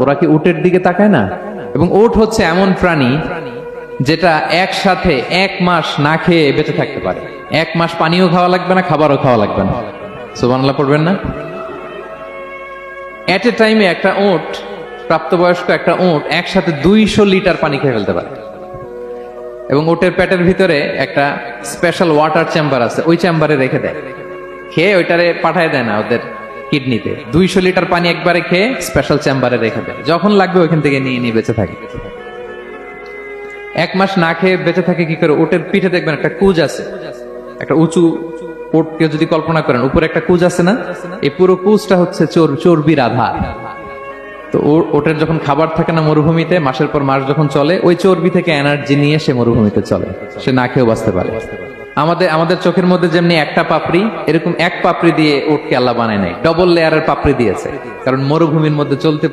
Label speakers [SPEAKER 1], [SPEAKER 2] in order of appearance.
[SPEAKER 1] ওরা কি উটের দিকে তাকায় না? এবং উট হচ্ছে এমন প্রাণী যেটা একসাথে 1 মাস না খেয়ে বেঁচে থাকতে পারে। 1 মাস পানিও খাওয়া লাগবে না, খাবারও খাওয়া লাগবে না। সুবহানাল্লাহ পড়বেন না? এট এ টাইমে একটা উট, প্রাপ্তবয়স্ক একটা উট একসাথে 200 লিটার পানি খেয়ে ফেলতে পারে। এবং উটের পেটের ভিতরে একটা স্পেশাল ওয়াটার চেম্বার আছে, ওই চেম্বারে রেখে দেয়, খেয়ে ওইটারে পাঠায় দেয় না ওদের কিডনিতে। 200 লিটার পানি একবারে খেয়ে স্পেশাল চেম্বারে রেখে দেয়, যখন লাগবে ওইখান থেকে নিয়ে নিয়ে বেঁচে থাকে। 1 মাস না খেয়ে বেঁচে থাকে কি করে? উটের পিঠে দেখবেন একটা কুজ আছে, একটা উঁচু উটকে যদি কল্পনা করেন, উপরে একটা কুজ আছে না, এই পুরো কুজটা হচ্ছে চর্বির আধার। তো ওটের যখন খাবার থাকে না মরুভূমিতে, মাসের পর মাস যখন চলে, ওই চর্বি থেকে এনার্জি নিয়ে সে মরুভূমিতে চলে, সে না খেয়েও বাঁচতে পারে। আমাদের চোখের মধ্যে যেমনি একটা পাপড়ি, এরকম এক পাপড়ি দিয়ে উটকে আল্লাহ বানায় নাই, ডবল লেয়ারের পাপড়ি দিয়েছে, কারণ মরুভূমির মধ্যে চলতে